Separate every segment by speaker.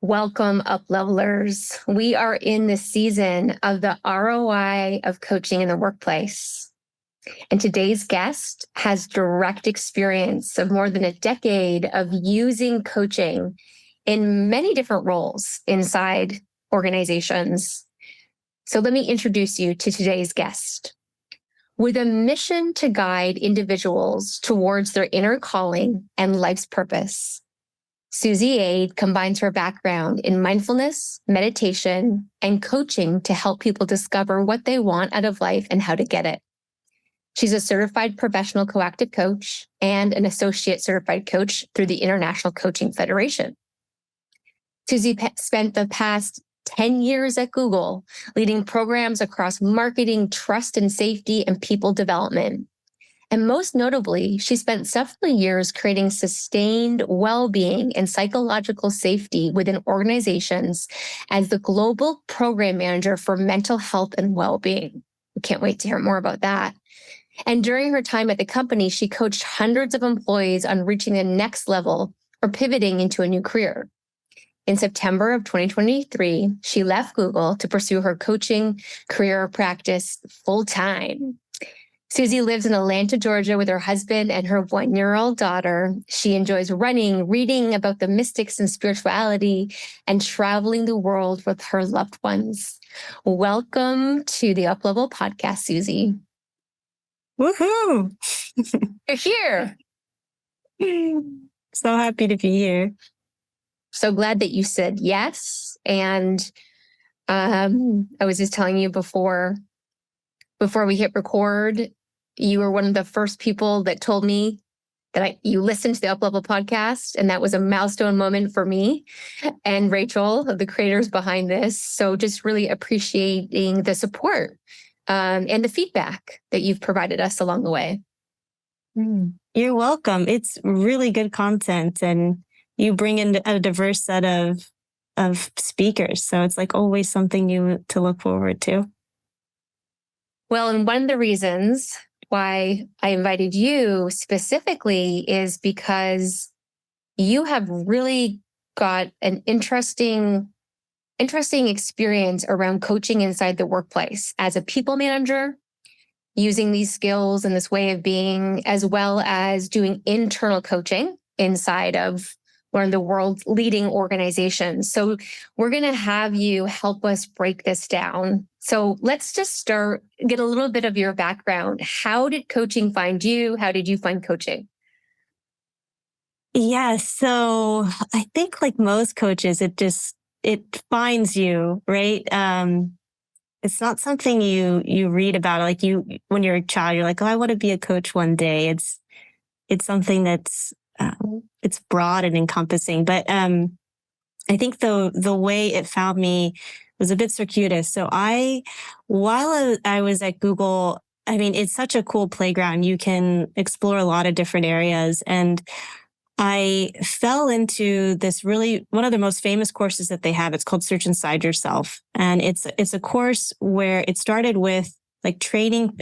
Speaker 1: Welcome, UpLevelers. We are in the season of the ROI of coaching in the workplace. And today's guest has direct experience of more than a decade of using coaching in many different roles inside organizations. So let me introduce you to today's guest. With a mission to guide individuals towards their inner calling and life's purpose, Susie Ade combines her background in mindfulness, meditation, and coaching to help people discover what they want out of life and how to get it. She's a certified professional coactive coach and an associate certified coach through the International Coaching Federation. Susie spent the past 10 years at Google, leading programs across marketing, trust and safety, and people development. And most notably, she spent several years creating sustained well-being and psychological safety within organizations as the global program manager for mental health and well-being. We can't wait to hear more about that. And during her time at the company, she coached hundreds of employees on reaching the next level or pivoting into a new career. In September of 2023, she left Google to pursue her coaching career practice full-time. Susie lives in Atlanta, Georgia with her husband and her 1-year-old daughter. She enjoys running, reading about the mystics and spirituality, and traveling the world with her loved ones. Welcome to the UpLevel Podcast, Susie.
Speaker 2: Woohoo!
Speaker 1: You're here.
Speaker 2: So happy to be here.
Speaker 1: So glad that you said yes. And I was just telling you before we hit record, you were one of the first people that told me that you listened to the UpLevel podcast, and that was a milestone moment for me and Rachel, the creators behind this. So just really appreciating the support and the feedback that you've provided us along the way.
Speaker 2: You're welcome. It's really good content, and you bring in a diverse set of speakers. So it's like always something new to look forward to.
Speaker 1: Well, and one of the reasons why I invited you specifically is because you have really got an interesting experience around coaching inside the workplace as a people manager, using these skills and this way of being, as well as doing internal coaching inside of one of the world's leading organizations. So we're going to have you help us break this down. So let's just get a little bit of your background. How did coaching find you? How did you find coaching?
Speaker 2: Yeah, so I think like most coaches, it finds you, right? It's not something you read about. Like when you're a child, you're like, oh, I want to be a coach one day. It's something that's it's broad and encompassing, but I think the way it found me was a bit circuitous. So while I was at Google, I mean, it's such a cool playground. You can explore a lot of different areas, and I fell into this one of the most famous courses that they have. It's called Search Inside Yourself, and it's a course where it started with like training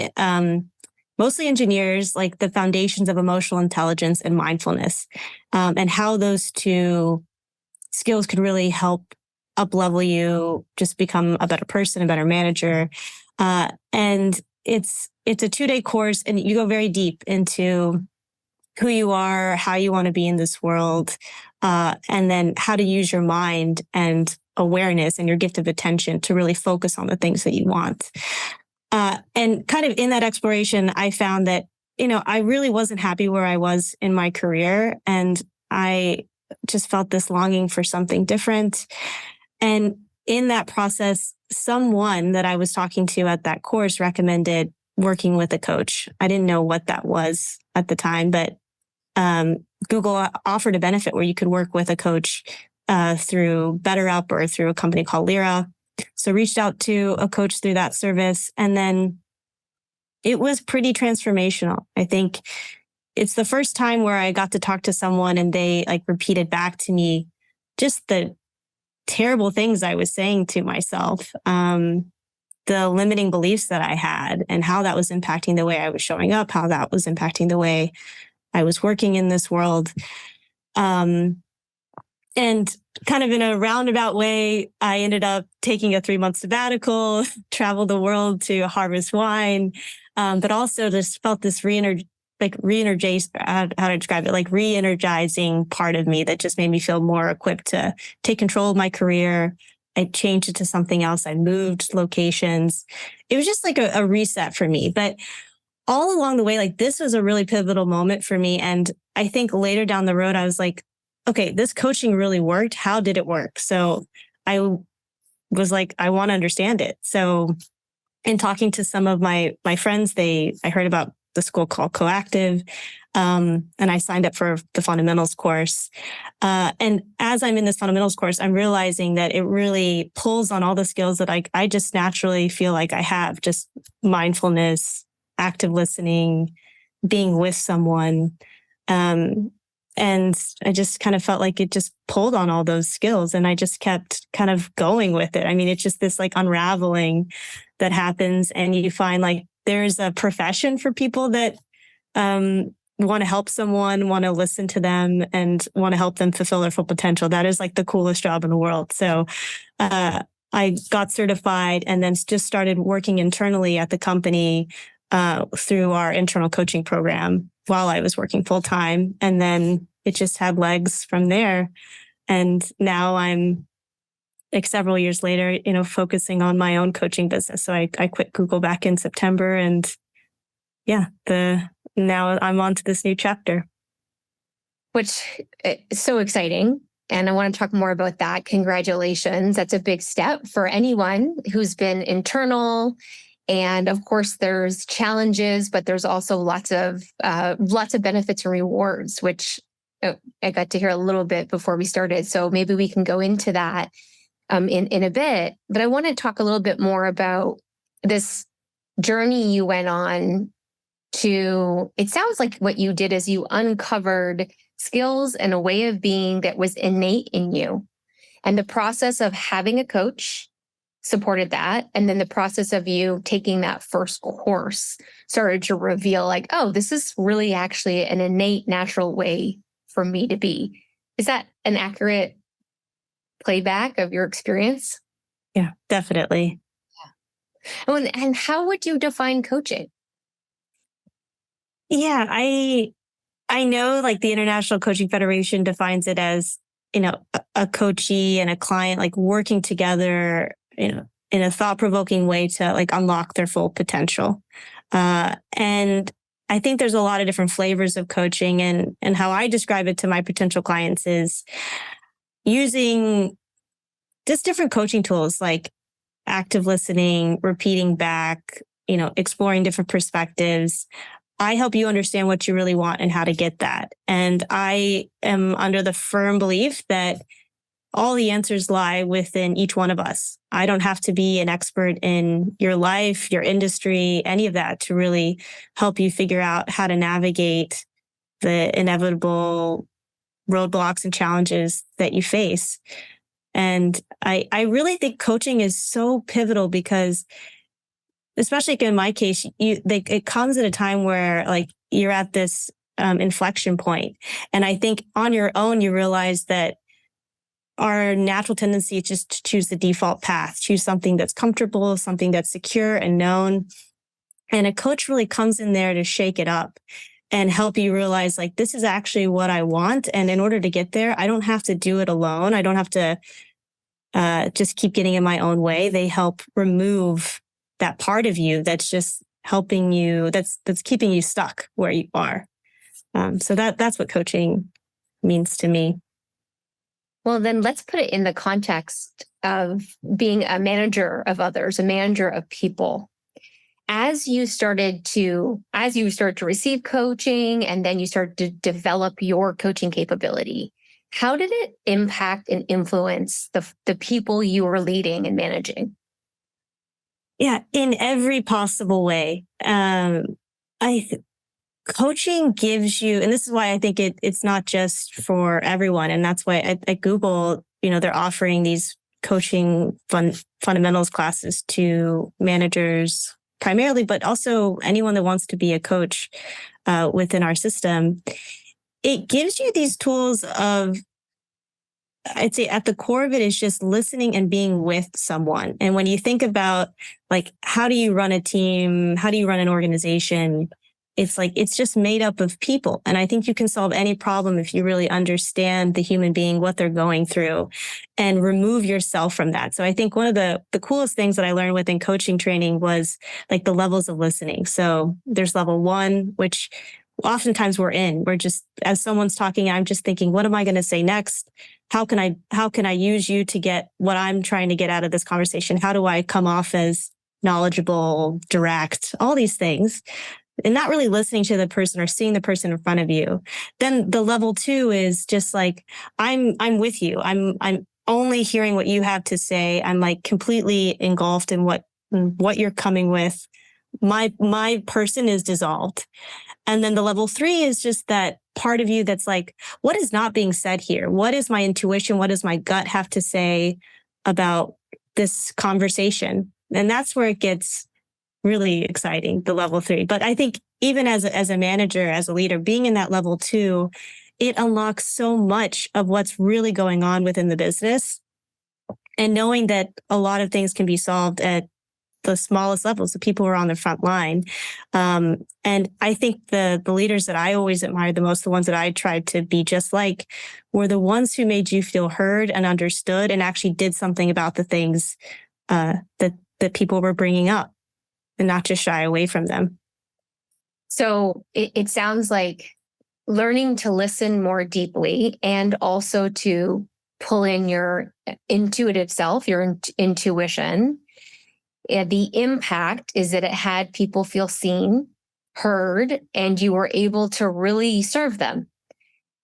Speaker 2: mostly engineers, like the foundations of emotional intelligence and mindfulness, and how those two skills could really help up-level you, just become a better person, a better manager. And it's a 2-day course, and you go very deep into who you are, how you want to be in this world, and then how to use your mind and awareness and your gift of attention to really focus on the things that you want. And kind of in that exploration, I found that, I really wasn't happy where I was in my career. And I just felt this longing for something different. And in that process, someone that I was talking to at that course recommended working with a coach. I didn't know what that was at the time, but Google offered a benefit where you could work with a coach through BetterUp or through a company called Lyra. So reached out to a coach through that service. And then it was pretty transformational. I think it's the first time where I got to talk to someone and they like repeated back to me just the terrible things I was saying to myself, the limiting beliefs that I had and how that was impacting the way I was showing up, how that was impacting the way I was working in this world. And kind of in a roundabout way, I ended up taking a 3-month sabbatical, traveled the world to harvest wine, but also just felt this re-energized, how to describe it, like re-energizing part of me that just made me feel more equipped to take control of my career. I changed it to something else. I moved locations. It was just like a reset for me. But all along the way, like this was a really pivotal moment for me. And I think later down the road, I was like, okay, this coaching really worked. How did it work? So I was like, I want to understand it. So in talking to some of my friends, I heard about the school called Coactive, and I signed up for the fundamentals course. And as I'm in this fundamentals course, I'm realizing that it really pulls on all the skills that I just naturally feel like I have, just mindfulness, active listening, being with someone. And I just kind of felt like it just pulled on all those skills, and I just kept kind of going with it. I mean, it's just this like unraveling that happens, and you find like there's a profession for people that want to help someone, want to listen to them, and want to help them fulfill their full potential. That is like the coolest job in the world. So I got certified and then just started working internally at the company through our internal coaching program while I was working full time. And then it just had legs from there. And now I'm like several years later, focusing on my own coaching business. So I quit Google back in September, and now I'm on to this new chapter.
Speaker 1: Which is so exciting. And I want to talk more about that. Congratulations. That's a big step for anyone who's been internal. And of course, there's challenges, but there's also lots of benefits and rewards, which I got to hear a little bit before we started. So maybe we can go into that in a bit. But I want to talk a little bit more about this journey you went on to, it sounds like what you did is you uncovered skills and a way of being that was innate in you. And the process of having a coach supported that. And then the process of you taking that first course started to reveal like, oh, this is really actually an innate, natural way for me to be. Is that an accurate playback of your experience?
Speaker 2: Yeah, definitely.
Speaker 1: Yeah. And how would you define coaching?
Speaker 2: Yeah, I know like the International Coaching Federation defines it as, a coachee and a client like working together, in a thought-provoking way to like unlock their full potential. And I think there's a lot of different flavors of coaching, and how I describe it to my potential clients is using just different coaching tools like active listening, repeating back, exploring different perspectives. I help you understand what you really want and how to get that. And I am under the firm belief that all the answers lie within each one of us. I don't have to be an expert in your life, your industry, any of that to really help you figure out how to navigate the inevitable roadblocks and challenges that you face. And I really think coaching is so pivotal because, especially in my case, it comes at a time where like you're at this inflection point. And I think on your own, you realize that our natural tendency is just to choose the default path, choose something that's comfortable, something that's secure and known. And a coach really comes in there to shake it up and help you realize like, this is actually what I want. And in order to get there, I don't have to do it alone. I don't have to just keep getting in my own way. They help remove that part of you that's just helping you, that's keeping you stuck where you are. So that's what coaching means to me.
Speaker 1: Well, then let's put it in the context of being a manager of others, a manager of people. As you started to receive coaching and then you started to develop your coaching capability, how did it impact and influence the people you were leading and managing?
Speaker 2: Yeah, in every possible way. Coaching gives you, and this is why I think it's not just for everyone. And that's why at Google, they're offering these coaching fundamentals classes to managers primarily, but also anyone that wants to be a coach within our system. It gives you these tools of I'd say at the core of it is just listening and being with someone. And when you think about like, how do you run a team? How do you run an organization? It's like, it's just made up of people. And I think you can solve any problem if you really understand the human being, what they're going through, and remove yourself from that. So I think one of the coolest things that I learned within coaching training was like the levels of listening. So there's level 1, which oftentimes we're just, as someone's talking, I'm just thinking, what am I going to say next? How can I use you to get what I'm trying to get out of this conversation? How do I come off as knowledgeable, direct, all these things, and not really listening to the person or seeing the person in front of you. Then the level 2 is just like, I'm with you. I'm only hearing what you have to say. I'm like completely engulfed in what you're coming with. My person is dissolved. And then the level 3 is just that part of you that's like, what is not being said here? What is my intuition? What does my gut have to say about this conversation? And that's where it gets really exciting, the level 3. But I think even as a manager, as a leader, being in that level 2, it unlocks so much of what's really going on within the business. And knowing that a lot of things can be solved at the smallest levels, the people who are on the front line. And I think the leaders that I always admired the most, the ones that I tried to be just like, were the ones who made you feel heard and understood and actually did something about the things that people were bringing up and not just shy away from them.
Speaker 1: So it sounds like learning to listen more deeply and also to pull in your intuitive self, your intuition. The impact is that it had people feel seen, heard, and you were able to really serve them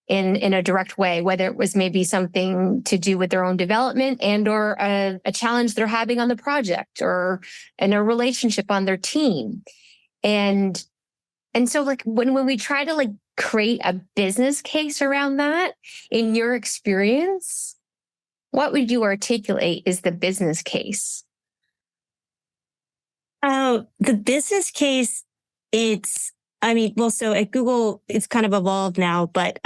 Speaker 1: in a direct way, whether it was maybe something to do with their own development and or a challenge they're having on the project or in a relationship on their team. And so like when we try to like create a business case around that, in your experience, what would you articulate is the business case?
Speaker 2: The business case, so at Google, it's kind of evolved now, but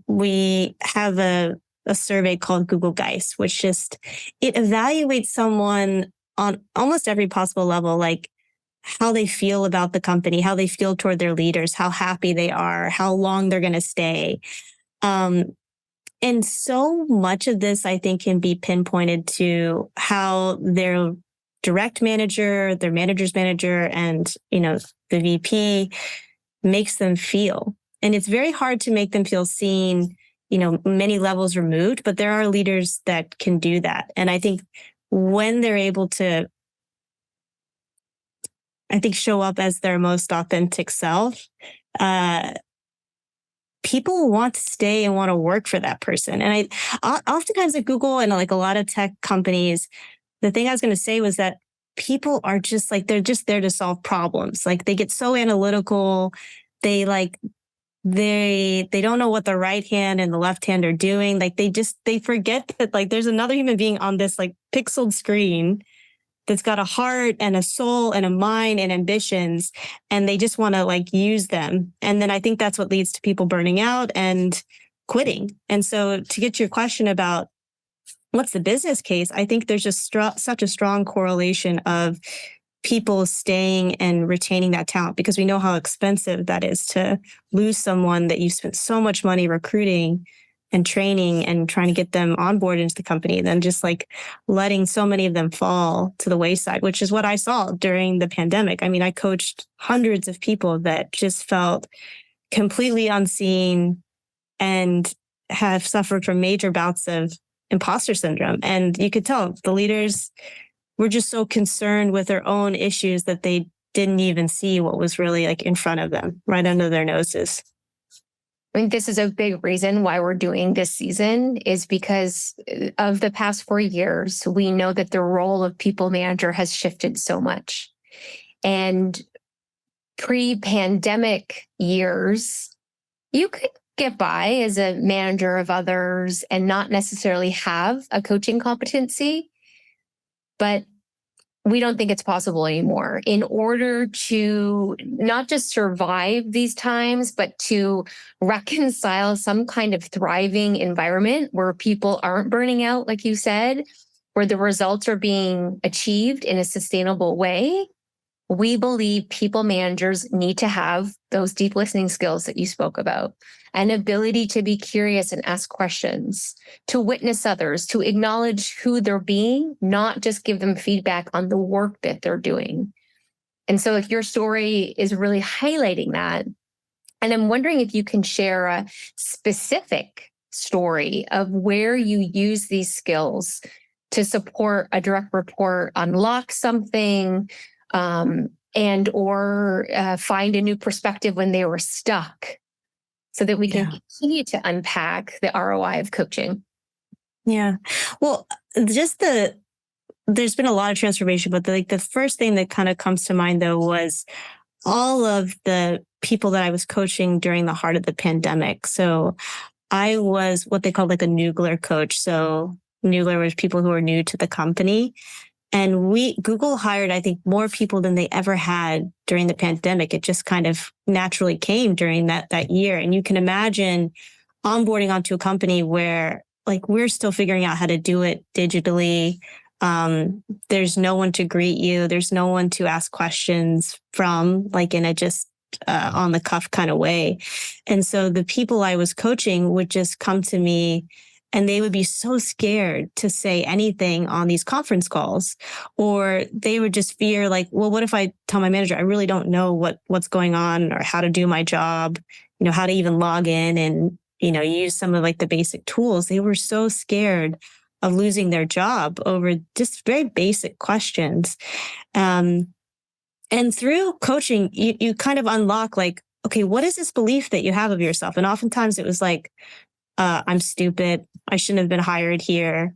Speaker 2: we have a survey called Google Geist, which it evaluates someone on almost every possible level, like how they feel about the company, how they feel toward their leaders, how happy they are, how long they're going to stay. And so much of this, I think, can be pinpointed to how their direct manager, their manager's manager, and, the VP makes them feel. And it's very hard to make them feel seen, many levels removed, but there are leaders that can do that. And I think when they're able to, show up as their most authentic self, people want to stay and want to work for that person. And oftentimes at Google and like a lot of tech companies, the thing I was going to say was that people are just like, they're just there to solve problems. Like they get so analytical. They don't know what the right hand and the left hand are doing. Like they forget that like there's another human being on this like pixeled screen that's got a heart and a soul and a mind and ambitions. And they just want to like use them. And then I think that's what leads to people burning out and quitting. And so to get to your question about what's the business case, I think there's just such a strong correlation of people staying and retaining that talent, because we know how expensive that is to lose someone that you spent so much money recruiting and training and trying to get them on board into the company, then just like letting so many of them fall to the wayside, which is what I saw during the pandemic. I mean, I coached hundreds of people that just felt completely unseen and have suffered from major bouts of imposter syndrome. And you could tell the leaders were just so concerned with their own issues that they didn't even see what was really like in front of them, right under their noses.
Speaker 1: I mean, this is a big reason why we're doing this season, is because of the past 4 years, we know that the role of people manager has shifted so much. And pre-pandemic years, you could get by as a manager of others and not necessarily have a coaching competency. But we don't think it's possible anymore. In order to not just survive these times, but to reconcile some kind of thriving environment where people aren't burning out, like you said, where the results are being achieved in a sustainable way, we believe people managers need to have those deep listening skills that you spoke about, an ability to be curious and ask questions, to witness others, to acknowledge who they're being, not just give them feedback on the work that they're doing. And so your story is really highlighting that. And I'm wondering if you can share a specific story of where you use these skills to support a direct report, unlock something, and or find a new perspective when they were stuck, so that we can continue to unpack the ROI of coaching.
Speaker 2: Yeah. Well, there's been a lot of transformation, but the first thing that kind of comes to mind though was all of the people that I was coaching during the heart of the pandemic. So I was what they call like a noogler coach. So noogler was people who are new to the company. And Google hired, I think, more people than they ever had during the pandemic. It just kind of naturally came during that year. And you can imagine onboarding onto a company where like we're still figuring out how to do it digitally. There's no one to greet you. There's no one to ask questions from, like in a just on the cuff kind of way. And so the people I was coaching would just come to me and they would be so scared to say anything on these conference calls, or they would just fear like, well, what if I tell my manager, I really don't know what's going on or how to do my job, how to even log in and, use some of like the basic tools. They were so scared of losing their job over just very basic questions. And through coaching, you kind of unlock like, okay, what is this belief that you have of yourself? And oftentimes it was like, I'm stupid. I shouldn't have been hired here.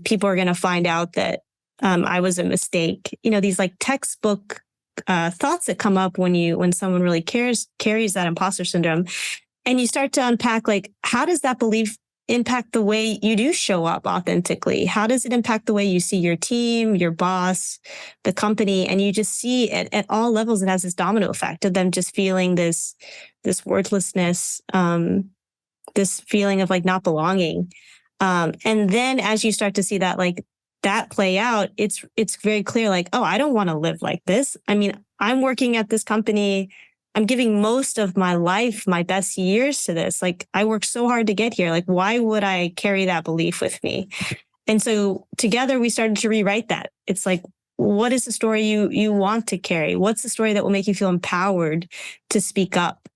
Speaker 2: People are going to find out that I was a mistake. These like textbook thoughts that come up when someone really carries that imposter syndrome. And you start to unpack like, how does that belief impact the way you do show up authentically? How does it impact the way you see your team, your boss, the company? And you just see at all levels, it has this domino effect of them just feeling this worthlessness, this feeling of like not belonging. And then as you start to see that, like that play out, it's very clear, like, oh, I don't want to live like this. I mean, I'm working at this company. I'm giving most of my life, my best years to this. Like I worked so hard to get here. Like, why would I carry that belief with me? And so together we started to rewrite that. It's like, what is the story you want to carry? What's the story that will make you feel empowered to speak up?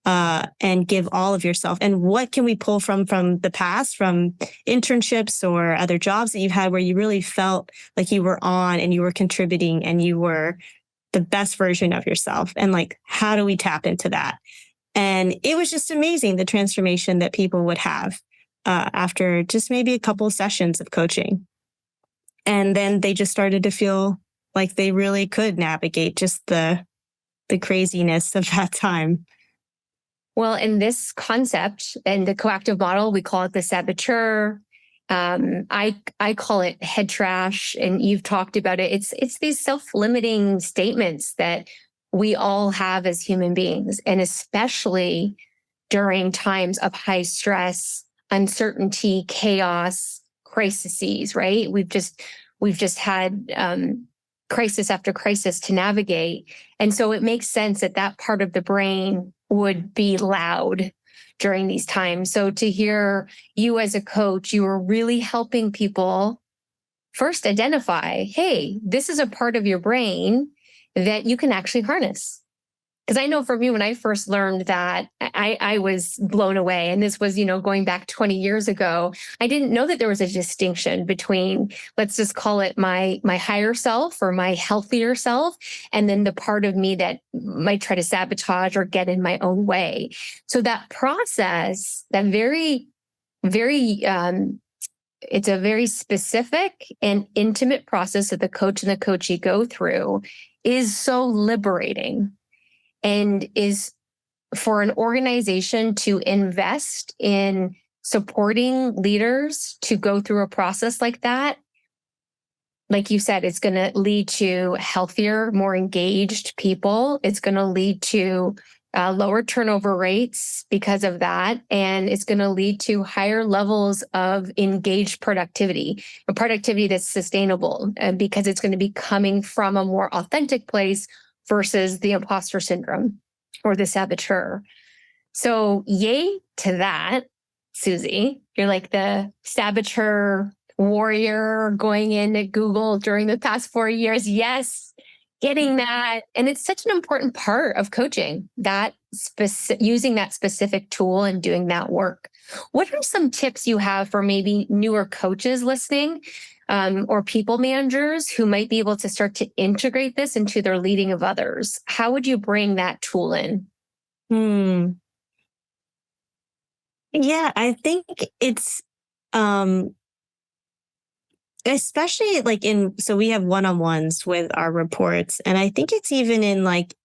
Speaker 2: And give all of yourself. And what can we pull from the past, from internships or other jobs that you've had where you really felt like you were on and you were contributing and you were the best version of yourself? And like, how do we tap into that? And it was just amazing, the transformation that people would have after just maybe a couple of sessions of coaching. And then they just started to feel like they really could navigate just the craziness of that time.
Speaker 1: Well, in this concept and the coactive model, we call it the saboteur. I call it head trash, and you've talked about it. It's these self-limiting statements that we all have as human beings, and especially during times of high stress, uncertainty, chaos, crises. Right? We've just had crisis after crisis to navigate, and so it makes sense that part of the brain would be loud during these times. So to hear you as a coach, you were really helping people first identify, hey, this is a part of your brain that you can actually harness. Because I know for me, when I first learned that, I was blown away. And this was, going back 20 years ago. I didn't know that there was a distinction between, let's just call it my higher self or my healthier self, and then the part of me that might try to sabotage or get in my own way. So that process, that very, very, it's a very specific and intimate process that the coach and the coachee go through, is so liberating. And is for an organization to invest in supporting leaders to go through a process like that, like you said, it's going to lead to healthier, more engaged people. It's going to lead to lower turnover rates because of that. And it's going to lead to higher levels of engaged productivity, a productivity that's sustainable because it's going to be coming from a more authentic place versus the imposter syndrome or the saboteur. So yay to that, Susie. You're like the saboteur warrior going into Google during the past 4 years. Yes, getting that. And it's such an important part of coaching, that using that specific tool and doing that work. What are some tips you have for maybe newer coaches listening or people managers who might be able to start to integrate this into their leading of others? How would you bring that tool in?
Speaker 2: Yeah, I think it's especially like so we have one-on-ones with our reports, and I think it's even in like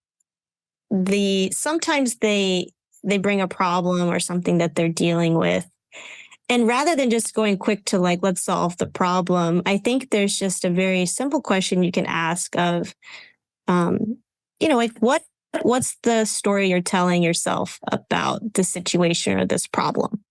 Speaker 2: sometimes they bring a problem or something that they're dealing with. And rather than just going quick to like, let's solve the problem, I think there's just a very simple question you can ask of, like what's the story you're telling yourself about the situation or this problem?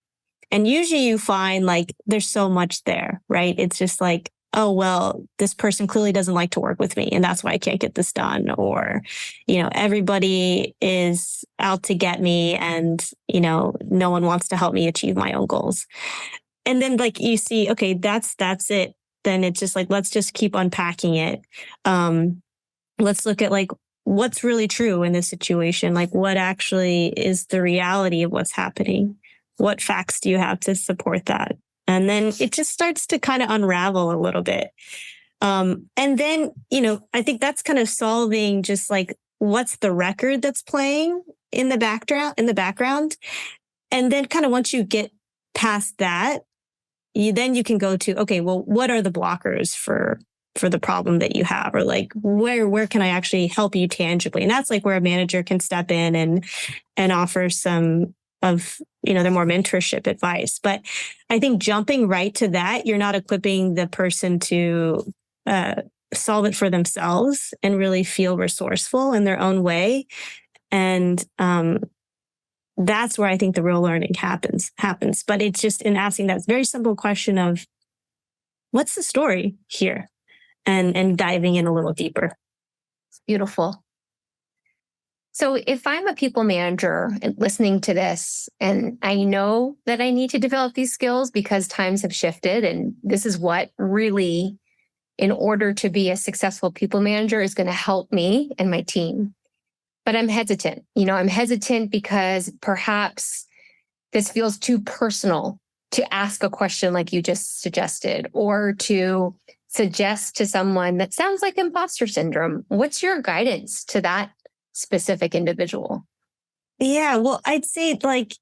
Speaker 2: And usually you find like there's so much there, right? It's just like, oh, well, this person clearly doesn't like to work with me and that's why I can't get this done. Or, everybody is out to get me and, no one wants to help me achieve my own goals. And then like you see, okay, that's it. Then it's just like, let's just keep unpacking it. Let's look at like, what's really true in this situation? Like what actually is the reality of what's happening? What facts do you have to support that? And then it just starts to kind of unravel a little bit. And then, I think that's kind of solving just like, what's the record that's playing in the background. And then kind of once you get past that, then you can go to, okay, well, what are the blockers for the problem that you have? Or like, where can I actually help you tangibly? And that's like where a manager can step in and offer some of, their more mentorship advice. But I think jumping right to that, you're not equipping the person to solve it for themselves and really feel resourceful in their own way. And that's where I think the real learning happens. But it's just in asking that very simple question of what's the story here, and diving in a little deeper.
Speaker 1: It's beautiful. So if I'm a people manager and listening to this, and I know that I need to develop these skills because times have shifted, and this is what really, in order to be a successful people manager, is going to help me and my team. But I'm hesitant. I'm hesitant because perhaps this feels too personal to ask a question like you just suggested, or to suggest to someone that sounds like imposter syndrome. What's your guidance to that specific individual?
Speaker 2: Yeah, well, I'd say like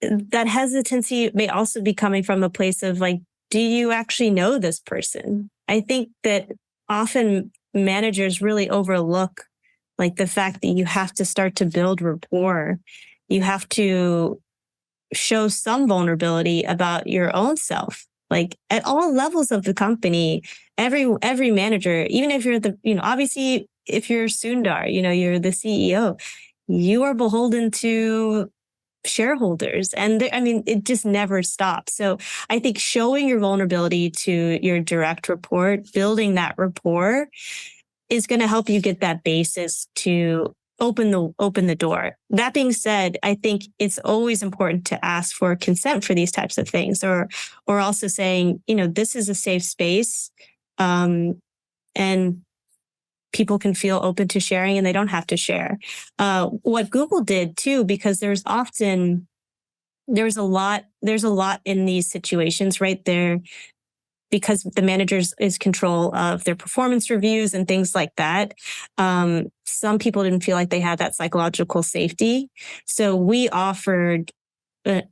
Speaker 2: that hesitancy may also be coming from a place of like, do you actually know this person? I think that often managers really overlook like the fact that you have to start to build rapport. You have to show some vulnerability about your own self. Like at all levels of the company, every manager, even if you're obviously if you're Sundar, you're the CEO, you are beholden to shareholders. And it just never stops. So I think showing your vulnerability to your direct report, building that rapport is going to help you get that basis to open the door. That being said, I think it's always important to ask for consent for these types of things, or also saying, this is a safe space, and people can feel open to sharing and they don't have to share. What Google did too, because there's a lot in these situations right there, because the managers is control of their performance reviews and things like that. Some people didn't feel like they had that psychological safety. So we offered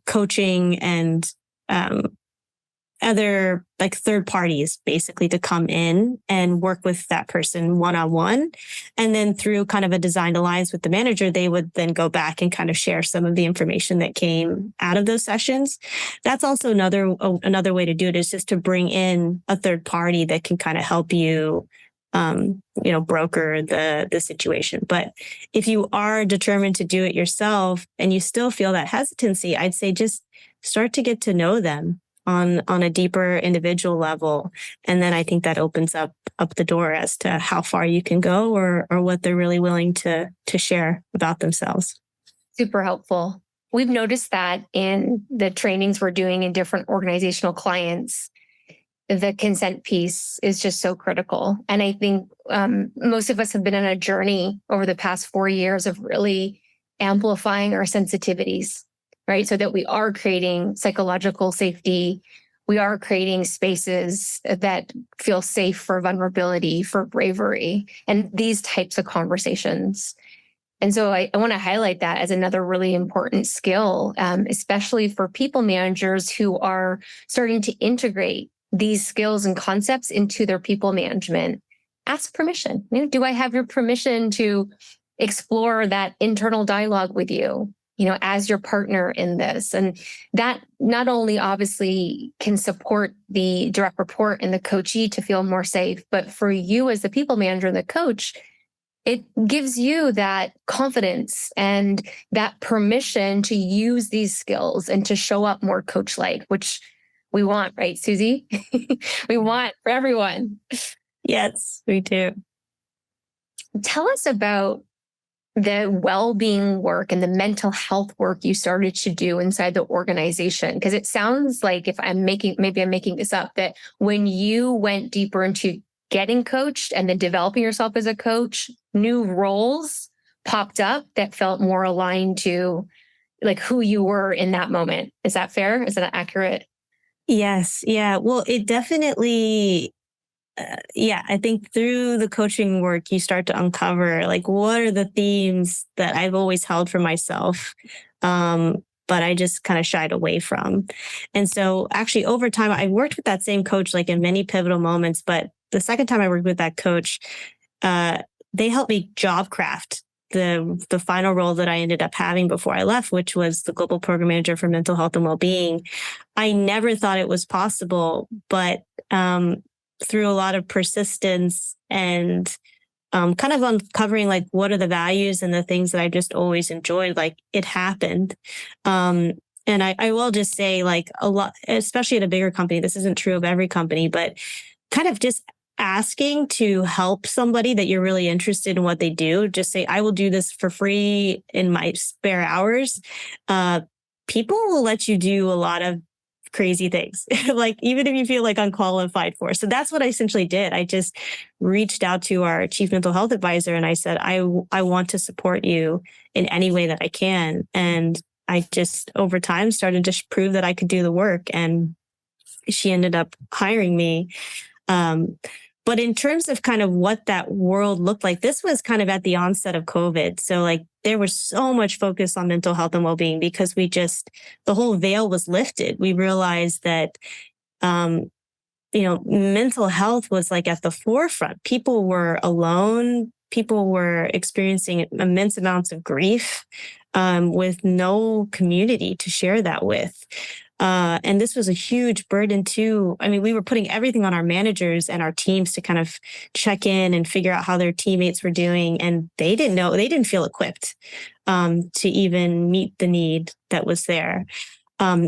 Speaker 2: coaching and other like third parties basically to come in and work with that person one-on-one. And then through kind of a designed alliance with the manager, they would then go back and kind of share some of the information that came out of those sessions. That's also another way to do it, is just to bring in a third party that can kind of help you, broker the situation. But if you are determined to do it yourself and you still feel that hesitancy, I'd say just start to get to know them on a deeper individual level. And then I think that opens up the door as to how far you can go or what they're really willing to share about themselves.
Speaker 1: Super helpful. We've noticed that in the trainings we're doing in different organizational clients, the consent piece is just so critical. And I think most of us have been on a journey over the past 4 years of really amplifying our sensitivities, right? So that we are creating psychological safety. We are creating spaces that feel safe for vulnerability, for bravery, and these types of conversations. And so I want to highlight that as another really important skill, especially for people managers who are starting to integrate these skills and concepts into their people management. Ask permission. Do I have your permission to explore that internal dialogue with you, as your partner in this? And that not only obviously can support the direct report and the coachee to feel more safe, but for you as the people manager and the coach, it gives you that confidence and that permission to use these skills and to show up more coach-like, which we want, right, Susie? We want for everyone.
Speaker 2: Yes, we do.
Speaker 1: Tell us about the well-being work and the mental health work you started to do inside the organization. Because it sounds like, maybe I'm making this up, that when you went deeper into getting coached and then developing yourself as a coach, new roles popped up that felt more aligned to like who you were in that moment. Is that fair? Is that accurate?
Speaker 2: Yes. Yeah. Well, it definitely, I think through the coaching work, you start to uncover like, what are the themes that I've always held for myself, but I just kind of shied away from. And so actually over time, I worked with that same coach, like in many pivotal moments, but the second time I worked with that coach, they helped me job craft the final role that I ended up having before I left, which was the global program manager for mental health and well-being. I never thought it was possible, but through a lot of persistence and kind of uncovering like what are the values and the things that I just always enjoyed, like it happened. And I will just say, like, a lot, especially at a bigger company, this isn't true of every company, but kind of just asking to help somebody that you're really interested in what they do, just say, I will do this for free in my spare hours. People will let you do a lot of crazy things, like even if you feel like unqualified for. So that's what I essentially did. I just reached out to our chief mental health advisor and I said, I want to support you in any way that I can. And I just over time started to prove that I could do the work. And she ended up hiring me. But in terms of kind of what that world looked like, this was kind of at the onset of COVID. So like there was so much focus on mental health and well-being because the whole veil was lifted. We realized that, mental health was like at the forefront. People were alone. People were experiencing immense amounts of grief, with no community to share that with. And this was a huge burden too. I mean, we were putting everything on our managers and our teams to kind of check in and figure out how their teammates were doing. And they didn't feel equipped, to even meet the need that was there.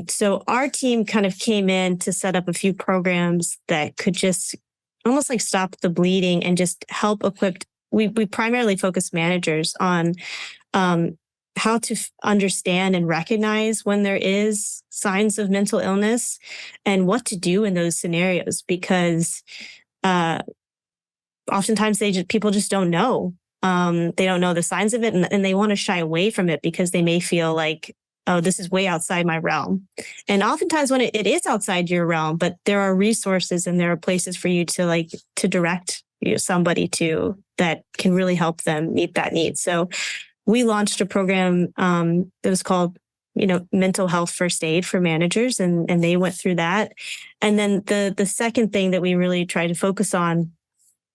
Speaker 2: So our team kind of came in to set up a few programs that could just almost like stop the bleeding and just help equip. We primarily focus managers on, how to understand and recognize when there is signs of mental illness and what to do in those scenarios, because oftentimes people just don't know. They don't know the signs of it and they want to shy away from it because they may feel like, oh, this is way outside my realm. And oftentimes when it is outside your realm, but there are resources and there are places for you to direct somebody to that can really help them meet that need. So we launched a program that was called mental health first aid for managers, and they went through that. And then the second thing that we really tried to focus on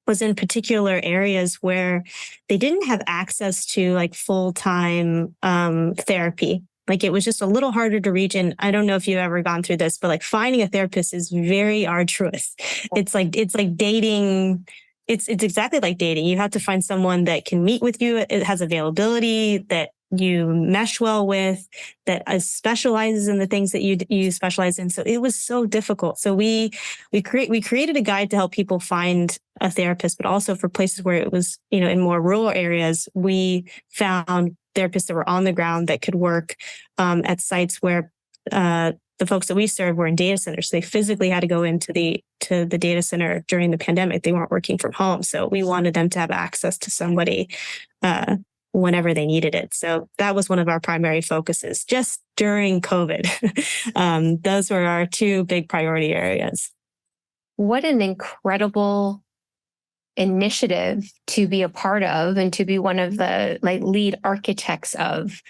Speaker 2: was in particular areas where they didn't have access to like full-time therapy. Like it was just a little harder to reach. And I don't know if you've ever gone through this, but like finding a therapist is very arduous. It's like dating. It's exactly like dating. You have to find someone that can meet with you. It has availability, that you mesh well with, that specializes in the things that you specialize in. So it was so difficult. So we created a guide to help people find a therapist, but also for places where it was, in more rural areas, we found therapists that were on the ground that could work at sites where the folks that we served were in data centers. So they physically had to go into the data center during the pandemic. They weren't working from home. So we wanted them to have access to somebody whenever they needed it. So that was one of our primary focuses just during COVID. Those were our two big priority areas.
Speaker 1: What an incredible initiative to be a part of and to be one of the lead architects of.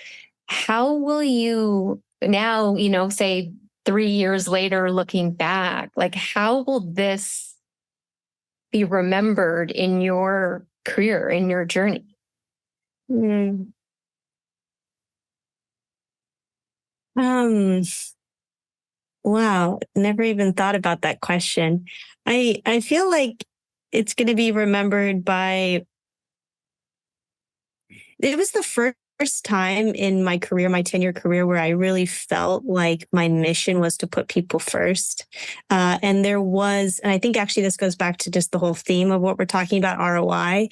Speaker 1: How will you now, say 3 years later, looking back, how will this be remembered in your career, in your journey?
Speaker 2: Wow. Never even thought about that question. I feel like it's going to be remembered by, it was the first time in my career, my 10-year career, where I really felt like my mission was to put people first. And I think actually this goes back to just the whole theme of what we're talking about, ROI.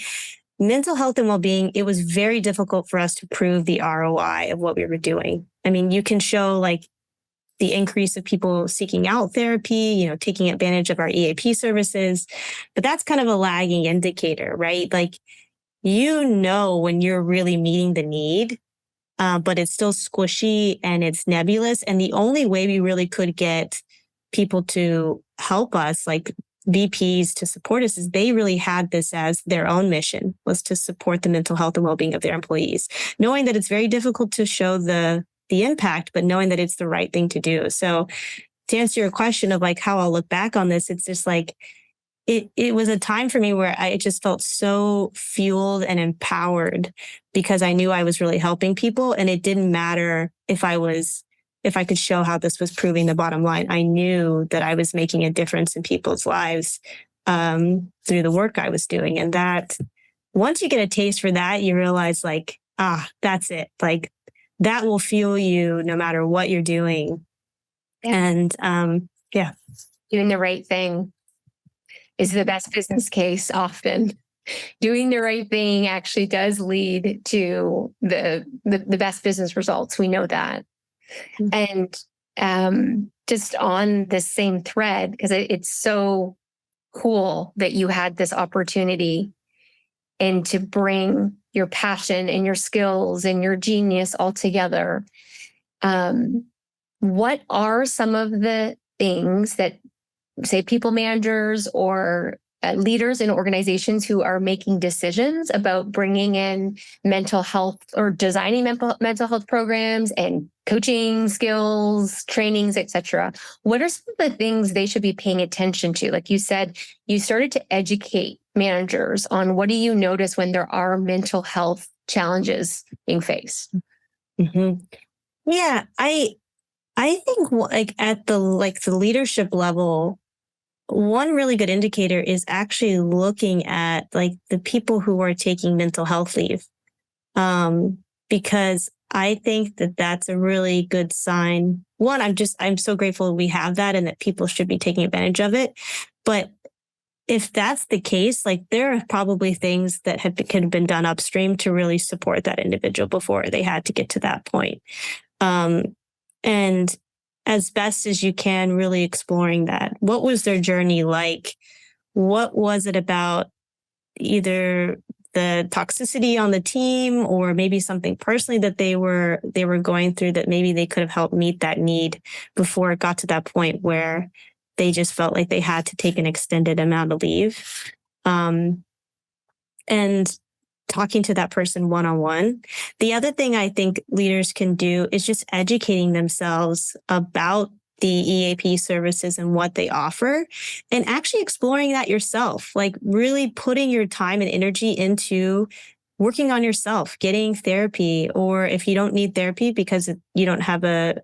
Speaker 2: Mental health and well-being, it was very difficult for us to prove the ROI of what we were doing. I mean, you can show the increase of people seeking out therapy, taking advantage of our EAP services, but that's kind of a lagging indicator, right? When you're really meeting the need, but it's still squishy and it's nebulous. And the only way we really could get people to help us, VPs to support us, is they really had this as their own mission, was to support the mental health and well-being of their employees, knowing that it's very difficult to show the impact, but knowing that it's the right thing to do. So to answer your question of how I'll look back on this, it's just it was a time for me where I just felt so fueled and empowered because I knew I was really helping people, and it didn't matter if I could show how this was proving the bottom line. I knew that I was making a difference in people's lives through the work I was doing. And that once you get a taste for that, you realize that's it. That will fuel you no matter what you're doing.
Speaker 1: Yeah.
Speaker 2: And
Speaker 1: doing the right thing is the best business case often. Doing the right thing actually does lead to the best business results. We know that. And just on this same thread, because it's so cool that you had this opportunity and to bring your passion and your skills and your genius all together. What are some of the things that, say, people managers or leaders in organizations who are making decisions about bringing in mental health or designing mental health programs and coaching skills, trainings, etc.? What are some of the things they should be paying attention to? Like you said, you started to educate managers on what do you notice when there are mental health challenges being faced?
Speaker 2: Mm-hmm. Yeah, I think at the leadership level, one really good indicator is actually looking at the people who are taking mental health leave. Because I think that that's a really good sign. One, I'm so grateful we have that and that people should be taking advantage of it. But if that's the case, there are probably things that could have been done upstream to really support that individual before they had to get to that point. And as best as you can, really exploring that. What was their journey like? What was it about either the toxicity on the team or maybe something personally that they were going through that maybe they could have helped meet that need before it got to that point where they just felt like they had to take an extended amount of leave. And talking to that person one-on-one. The other thing I think leaders can do is just educating themselves about the EAP services and what they offer, and actually exploring that yourself, like really putting your time and energy into working on yourself, getting therapy, or if you don't need therapy because you don't have a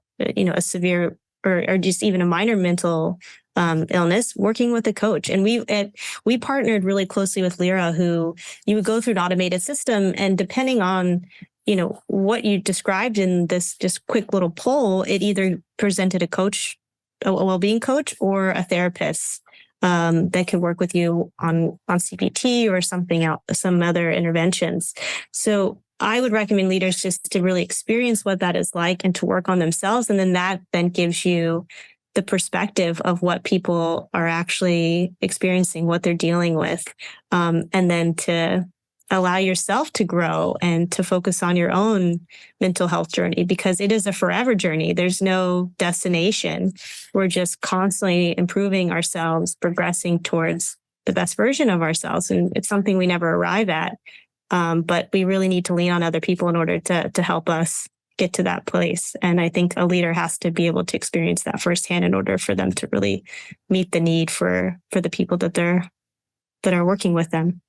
Speaker 2: severe or just even a minor mental illness, working with a coach. And we partnered really closely with Lyra, who you would go through an automated system, and depending on what you described in this just quick little poll, it either presented a coach, a well-being coach, or a therapist that could work with you on CBT or something else, some other interventions. So I would recommend leaders just to really experience what that is like and to work on themselves. And then that then gives you the perspective of what people are actually experiencing, what they're dealing with, and then to allow yourself to grow and to focus on your own mental health journey, because it is a forever journey. There's no destination. We're just constantly improving ourselves, progressing towards the best version of ourselves. And it's something we never arrive at. But we really need to lean on other people in order to help us get to that place. And I think a leader has to be able to experience that firsthand in order for them to really meet the need for the people that are working with them.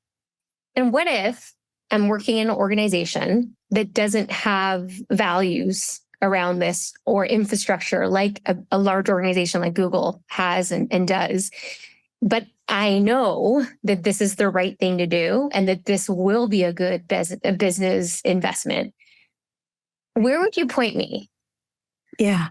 Speaker 1: And what if I'm working in an organization that doesn't have values around this or infrastructure like a large organization like Google has and does, but I know that this is the right thing to do and that this will be a good business investment? Where would you point me?
Speaker 2: Yeah.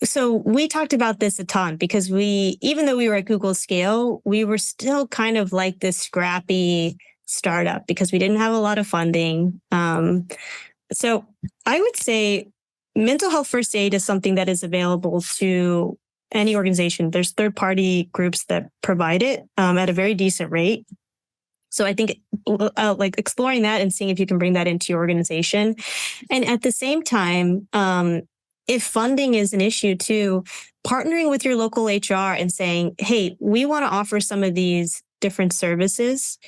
Speaker 2: So we talked about this a ton because even though we were at Google scale, we were still kind of like this scrappy startup because we didn't have a lot of funding. So I would say mental health first aid is something that is available to any organization. There's third-party groups that provide it at a very decent rate. So I think like exploring that and seeing if you can bring that into your organization. And at the same time, if funding is an issue too, partnering with your local HR and saying, hey, we want to offer some of these different services.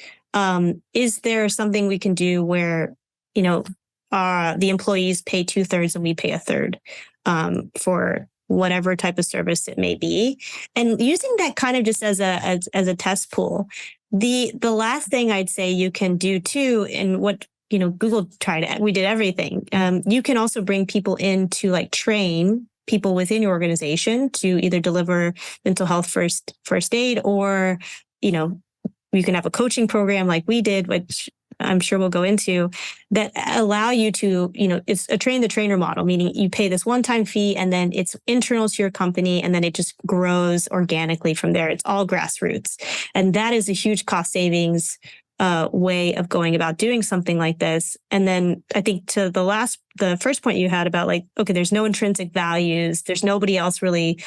Speaker 2: Is there something we can do where, the employees pay 2/3 and we pay 1/3 for whatever type of service it may be? And using that kind of just as a test pool. The last thing I'd say you can do too, and what Google tried, we did everything. You can also bring people in to like train people within your organization to either deliver mental health first aid, or you can have a coaching program like we did, which I'm sure we'll go into, that allow you to, it's a train the trainer model, meaning you pay this one-time fee and then it's internal to your company and then it just grows organically from there. It's all grassroots. And that is a huge cost savings way of going about doing something like this. And then I think to the first point you had about like, okay, there's no intrinsic values. There's nobody else really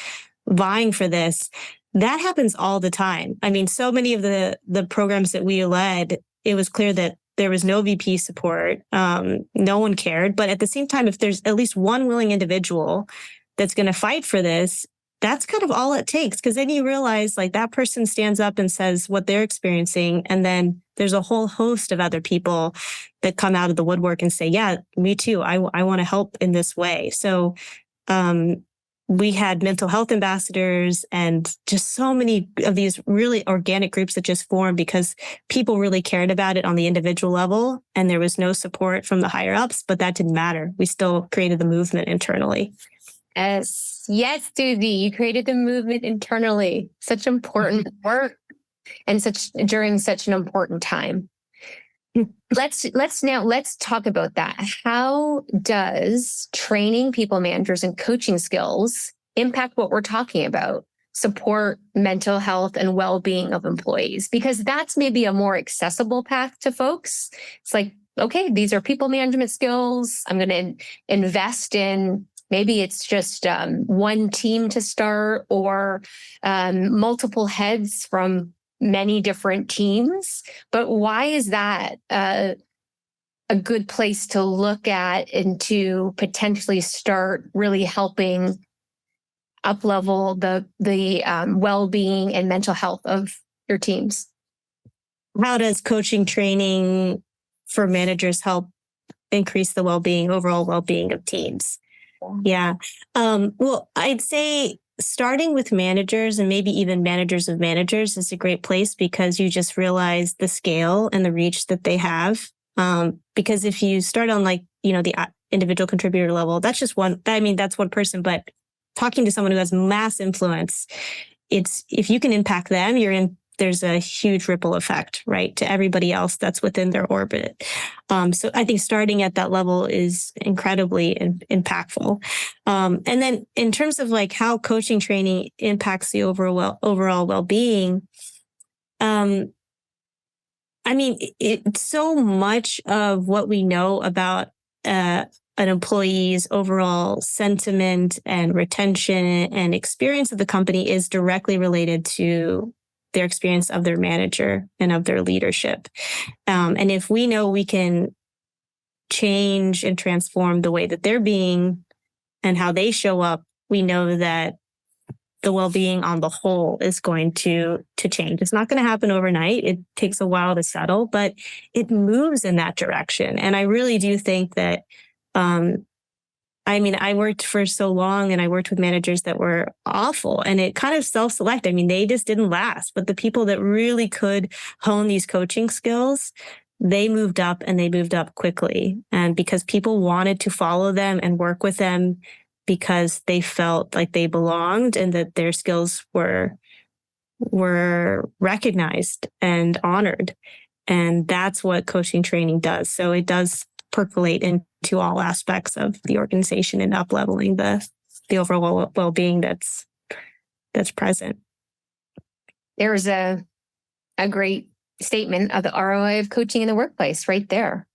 Speaker 2: vying for this. That happens all the time. I mean, so many of the programs that we led, it was clear that there was no VP support. No one cared. But at the same time, if there's at least one willing individual that's going to fight for this, that's kind of all it takes. Because then you realize like that person stands up and says what they're experiencing. And then there's a whole host of other people that come out of the woodwork and say, yeah, me too. I want to help in this way. So, we had mental health ambassadors and just so many of these really organic groups that just formed because people really cared about it on the individual level. And there was no support from the higher ups, but that didn't matter. We still created the movement internally.
Speaker 1: Yes, Susie, you created the movement internally. Such important work and during such an important time. Let's talk about that. How does training people managers and coaching skills impact what we're talking about? Support mental health and well-being of employees, because that's maybe a more accessible path to folks. It's like, okay, these are people management skills. I'm going to invest in, maybe it's just one team to start, or multiple heads from many different teams. But why is that a good place to look at and to potentially start really helping up-level the well-being and mental health of your teams?
Speaker 2: How does coaching training for managers help increase the overall well-being of teams. Yeah. Well, I'd say starting with managers and maybe even managers of managers is a great place, because you just realize the scale and the reach that they have. Because if you start on the individual contributor level, that's just that's one person, but talking to someone who has mass influence, if you can impact them, there's a huge ripple effect, right, to everybody else that's within their orbit. So I think starting at that level is incredibly impactful. And then in terms of how coaching training impacts the overall well-being, it's so much of what we know about an employee's overall sentiment and retention and experience of the company is directly related to their experience of their manager and of their leadership. And if we know we can change and transform the way that they're being and how they show up, we know that the well-being on the whole is going to change. It's not going to happen overnight. It takes a while to settle, but it moves in that direction. And I really do think that, I worked for so long and I worked with managers that were awful, and it kind of self-select. They just didn't last, but the people that really could hone these coaching skills, they moved up, and they moved up quickly. And because people wanted to follow them and work with them because they felt like they belonged and that their skills were recognized and honored. And that's what coaching training does. So it does percolate into all aspects of the organization and up-leveling the overall well-being that's present.
Speaker 1: There's a great statement of the ROI of coaching in the workplace right there.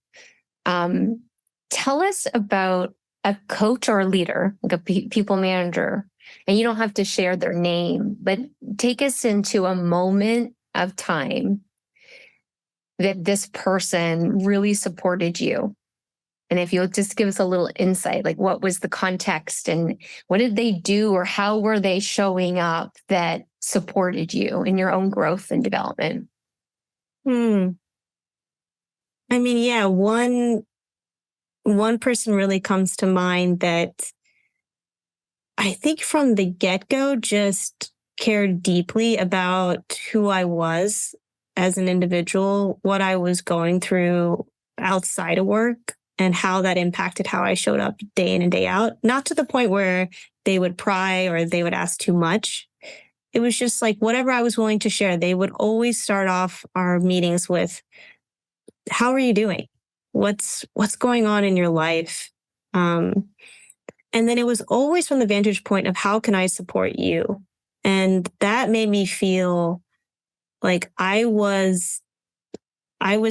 Speaker 1: Tell us about a coach or a leader, like a people manager, and you don't have to share their name, but take us into a moment of time that this person really supported you. And if you'll just give us a little insight, like what was the context and what did they do or how were they showing up that supported you in your own growth and development?
Speaker 2: One person really comes to mind that I think from the get-go just cared deeply about who I was as an individual, what I was going through outside of work, and how that impacted how I showed up day in and day out. Not to the point where they would pry or they would ask too much. It was just like whatever I was willing to share. They would always start off our meetings with, how are you doing? What's going on in your life? And then it was always from the vantage point of, how can I support you? And that made me feel like I was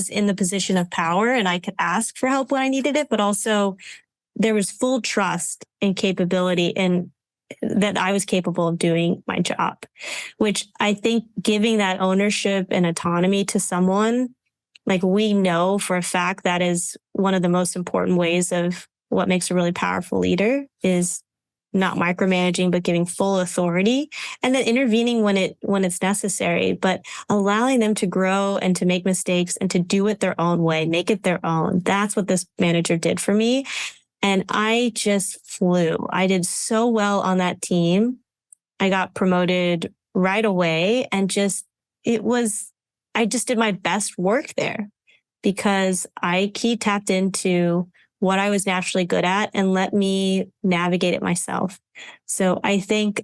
Speaker 2: in the position of power and I could ask for help when I needed it, but also there was full trust and capability and that I was capable of doing my job, which I think giving that ownership and autonomy to someone, like we know for a fact that is one of the most important ways of what makes a really powerful leader, is not micromanaging, but giving full authority and then intervening when it's necessary, but allowing them to grow and to make mistakes and to do it their own way, make it their own. That's what this manager did for me. And I just flew. I did so well on that team. I got promoted right away and I just did my best work there because I key tapped into what I was naturally good at and let me navigate it myself. So I think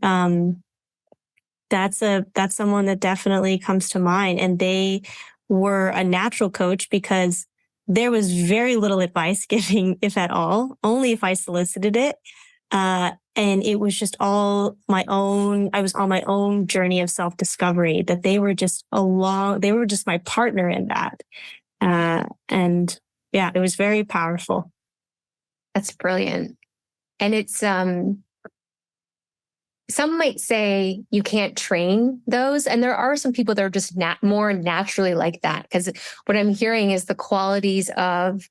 Speaker 2: that's someone that definitely comes to mind. And they were a natural coach because there was very little advice giving, if at all, only if I solicited it. And it was just all my own. I was on my own journey of self-discovery, that they were just my partner in that. And yeah, it was very powerful.
Speaker 1: That's brilliant. And it's, some might say you can't train those. And there are some people that are just more naturally like that. Because what I'm hearing is the qualities of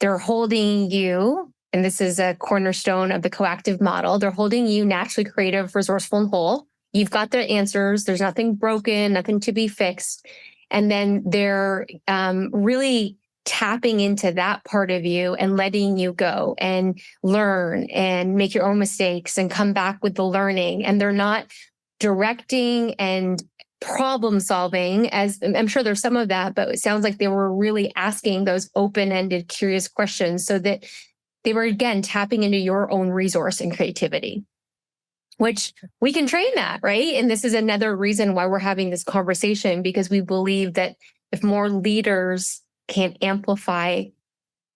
Speaker 1: they're holding you, and this is a cornerstone of the coactive model. They're holding you naturally creative, resourceful, and whole. You've got the answers. There's nothing broken, nothing to be fixed. And then they're really tapping into that part of you and letting you go and learn and make your own mistakes and come back with the learning. And they're not directing and problem solving, as I'm sure there's some of that, but it sounds like they were really asking those open-ended, curious questions so that they were, again, tapping into your own resource and creativity, which we can train that, right? And this is another reason why we're having this conversation, because we believe that if more leaders can amplify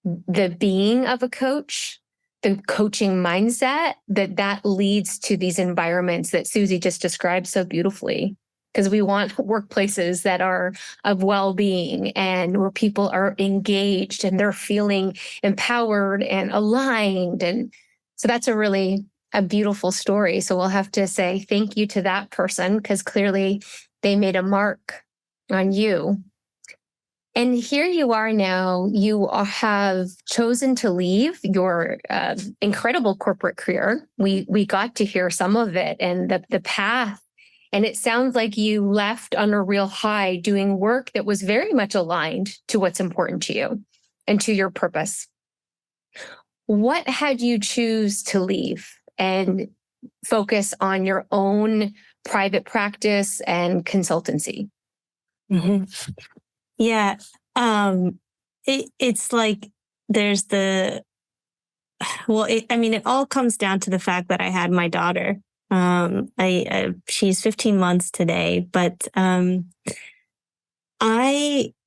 Speaker 1: the being of a coach, the coaching mindset, that leads to these environments that Susie just described so beautifully. Because we want workplaces that are of well-being and where people are engaged and they're feeling empowered and aligned. And so that's a beautiful story. So we'll have to say thank you to that person, because clearly they made a mark on you. And here you are now. You have chosen to leave your incredible corporate career. We got to hear some of it and the path. And it sounds like you left on a real high, doing work that was very much aligned to what's important to you and to your purpose. What had you choose to leave and focus on your own private practice and consultancy?
Speaker 2: Mm-hmm. Yeah. It's like there's it all comes down to the fact that I had my daughter. She's 15 months today, but I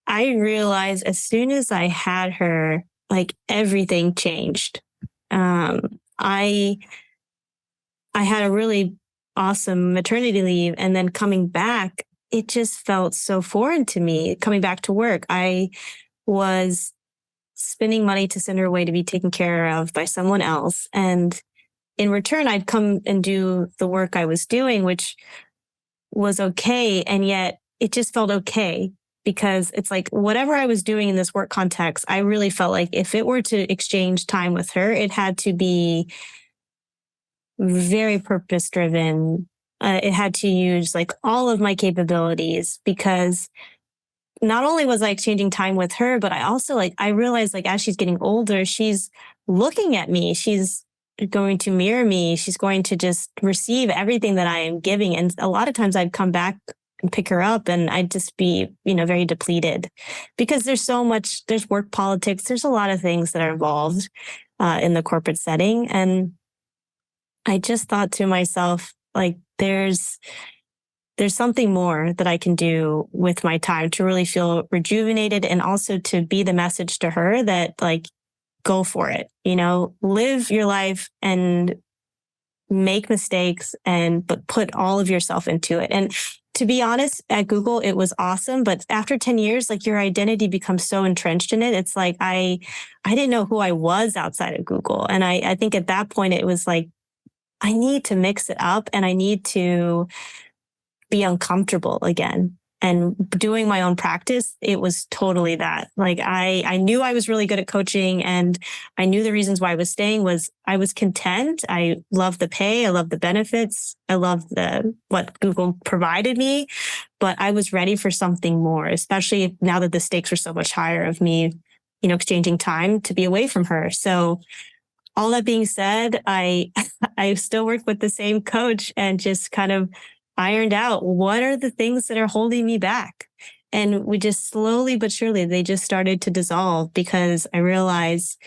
Speaker 2: realized as soon as I had her, like everything changed. I had a really awesome maternity leave, and then coming back, it just felt so foreign to me. Coming back to work, I was spending money to send her away to be taken care of by someone else. And in return, I'd come and do the work I was doing, which was okay. And yet it just felt okay, because it's like whatever I was doing in this work context, I really felt like if it were to exchange time with her, it had to be very purpose driven. It had to use like all of my capabilities, because not only was I exchanging time with her, but I realized as she's getting older, she's looking at me. She's going to mirror me. She's going to just receive everything that I am giving. And a lot of times I'd come back and pick her up and I'd just be, very depleted, because there's work politics. There's a lot of things that are involved in the corporate setting. And I just thought to myself, there's something more that I can do with my time to really feel rejuvenated, and also to be the message to her that go for it, live your life and make mistakes, but put all of yourself into it. And to be honest, at Google, it was awesome. But after 10 years, your identity becomes so entrenched in it. It's I didn't know who I was outside of Google. And I think at that point, it was I need to mix it up, and I need to be uncomfortable again. And doing my own practice, it was totally that. I knew I was really good at coaching, and I knew the reasons why I was staying was I was content. I loved the pay. I loved the benefits. I loved what Google provided me, but I was ready for something more, especially now that the stakes were so much higher of me, exchanging time to be away from her. So all that being said, I still work with the same coach and just kind of ironed out what are the things that are holding me back. And we just slowly but surely, they just started to dissolve, because I realized,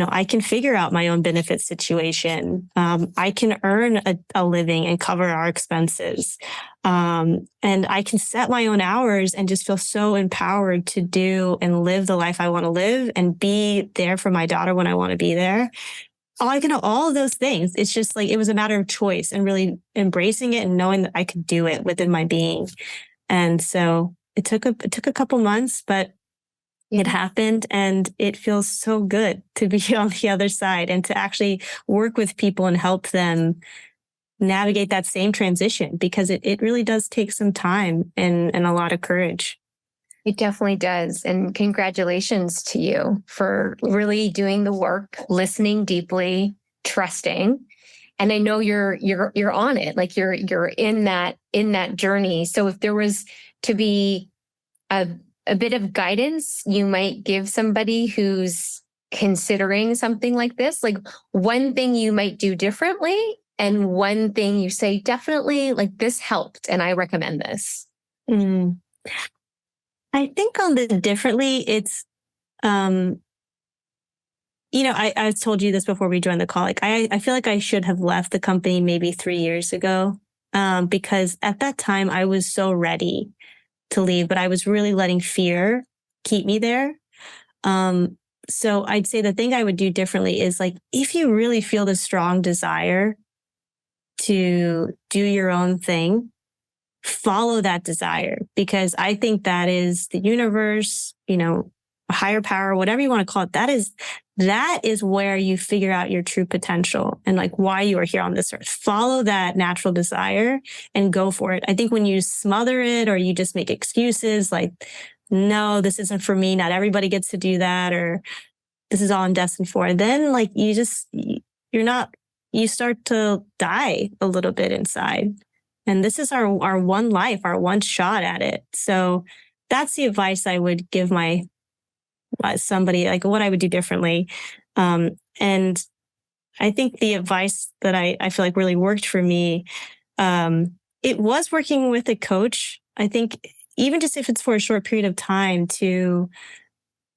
Speaker 2: I can figure out my own benefit situation. I can earn a living and cover our expenses. And I can set my own hours and just feel so empowered to do and live the life I want to live, and be there for my daughter when I want to be there. All of those things. It's just it was a matter of choice and really embracing it and knowing that I could do it within my being. And so it took a couple months, but it happened, and it feels so good to be on the other side and to actually work with people and help them navigate that same transition, because it really does take some time and a lot of courage.
Speaker 1: It definitely does. And congratulations to you for really doing the work, listening deeply, trusting. And I know you're on it. You're in that journey. So if there was to be a a bit of guidance you might give somebody who's considering something like this? Like one thing you might do differently and one thing you say, definitely like this helped and I recommend this.
Speaker 2: Mm. I think on the differently, it's, I told you this before we joined the call. Like I feel like I should have left the company maybe 3 years ago. Because at that time I was so ready to leave, but I was really letting fear keep me there. So I'd say the thing I would do differently is like, if you really feel the strong desire to do your own thing, follow that desire, because I think that is the universe, a higher power, whatever you want to call it. That is where you figure out your true potential and like why you are here on this earth. Follow that natural desire and go for it. I think when you smother it or you just make excuses like, no, this isn't for me, not everybody gets to do that, or this is all I'm destined for, then like you start to die a little bit inside. And this is our one life, our one shot at it. So that's the advice I would give somebody, like what I would do differently. And I think the advice that I feel like really worked for me, it was working with a coach. I think even just if it's for a short period of time, to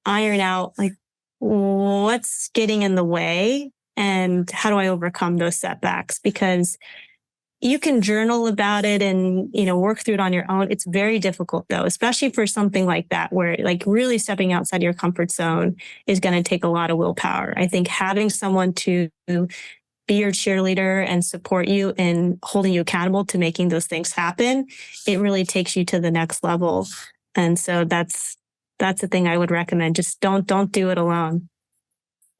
Speaker 2: iron out like what's getting in the way and how do I overcome those setbacks? Because you can journal about it and, work through it on your own. It's very difficult though, especially for something like that, where like really stepping outside your comfort zone is going to take a lot of willpower. I think having someone to be your cheerleader and support you and holding you accountable to making those things happen, it really takes you to the next level. And so that's the thing I would recommend. Just don't do it alone.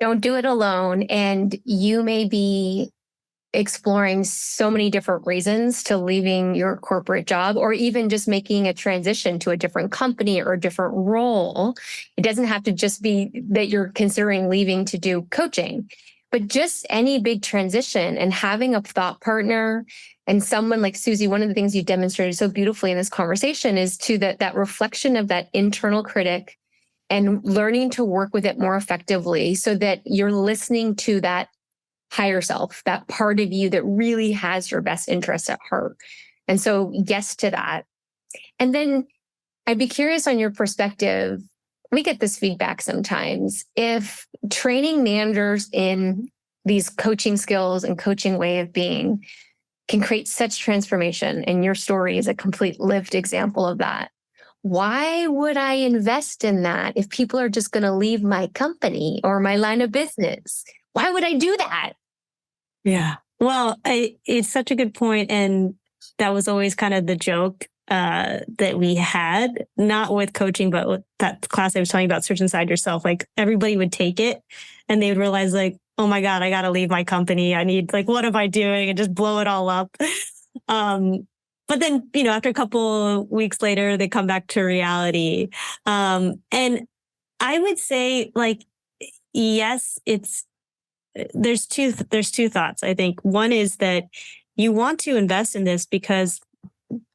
Speaker 1: Don't do it alone. And you may be exploring so many different reasons to leaving your corporate job, or even just making a transition to a different company or a different role. It doesn't have to just be that you're considering leaving to do coaching, but just any big transition, and having a thought partner and someone like Susie. One of the things you demonstrated so beautifully in this conversation is to that reflection of that internal critic and learning to work with it more effectively, so that you're listening to that higher self, that part of you that really has your best interests at heart. And so yes to that. And then I'd be curious on your perspective. We get this feedback sometimes. If training managers in these coaching skills and coaching way of being can create such transformation, and your story is a complete lived example of that, why would I invest in that if people are just going to leave my company or my line of business? Why would I do that?
Speaker 2: Yeah. Well, it's such a good point. And that was always kind of the joke that we had, not with coaching, but with that class I was telling you about, Search Inside Yourself. Like everybody would take it and they would realize like, oh my God, I got to leave my company. I need like, what am I doing? And just blow it all up. But then, after a couple weeks later, they come back to reality. And I would say like, yes, there's two thoughts. I think one is that you want to invest in this because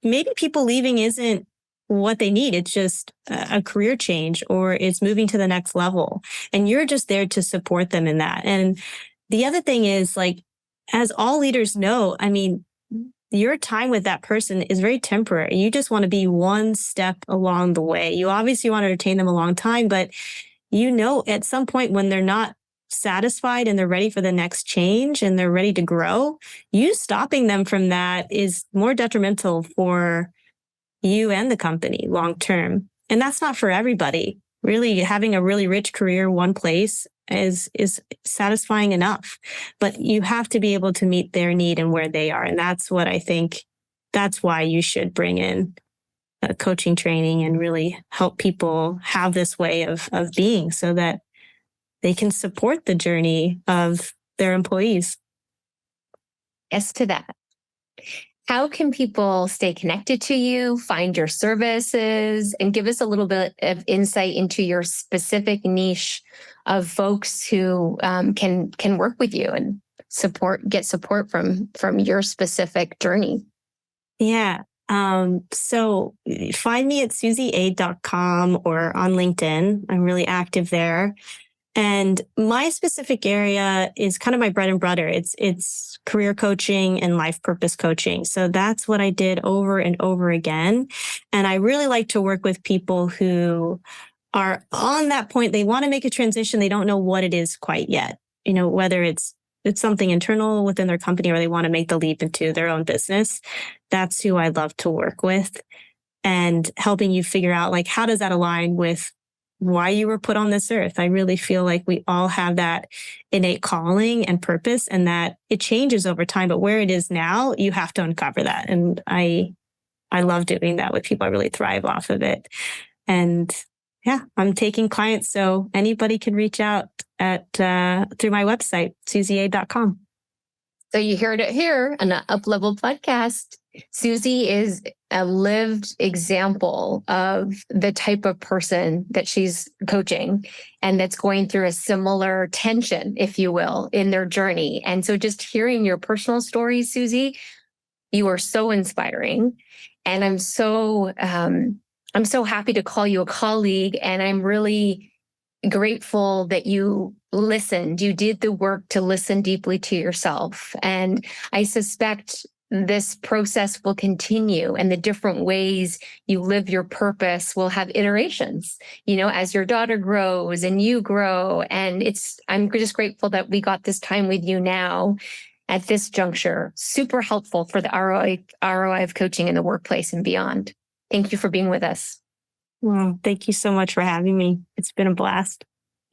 Speaker 2: maybe people leaving isn't what they need. It's just a career change, or it's moving to the next level. And you're just there to support them in that. And the other thing is like, as all leaders know, I mean, your time with that person is very temporary. You just want to be one step along the way. You obviously want to retain them a long time, but at some point when they're not satisfied and they're ready for the next change and they're ready to grow, you stopping them from that is more detrimental for you and the company long term. And that's not for everybody. Really, having a really rich career one place is satisfying enough, but you have to be able to meet their need and where they are. And that's what I think, that's why you should bring in coaching training and really help people have this way of being, so that they can support the journey of their employees.
Speaker 1: Yes to that. How can people stay connected to you, find your services, and give us a little bit of insight into your specific niche of folks who can work with you and get support from your specific journey?
Speaker 2: Yeah. So find me at susieade.com or on LinkedIn. I'm really active there. And my specific area is kind of my bread and butter. It's career coaching and life purpose coaching. So that's what I did over and over again. And I really like to work with people who are on that point. They want to make a transition. They don't know what it is quite yet. Whether it's something internal within their company or they want to make the leap into their own business. That's who I love to work with, and helping you figure out, like, how does that align with why you were put on this earth? I really feel like we all have that innate calling and purpose, and that it changes over time, but where it is now, you have to uncover that. And I love doing that with people. I really thrive off of it. And yeah, I'm taking clients. So anybody can reach out through my website, susieade.com.
Speaker 1: So you heard it here on the UpLevel Podcast. Susie is a lived example of the type of person that she's coaching and that's going through a similar tension, if you will, in their journey. And so just hearing your personal stories, Susie, you are so inspiring. And I'm so happy to call you a colleague. And I'm really grateful that you listened. You did the work to listen deeply to yourself. And I suspect this process will continue, and the different ways you live your purpose will have iterations, as your daughter grows and you grow. And I'm just grateful that we got this time with you now at this juncture. Super helpful for the ROI of coaching in the workplace and beyond. Thank you for being with us.
Speaker 2: Well, thank you so much for having me. It's been a blast.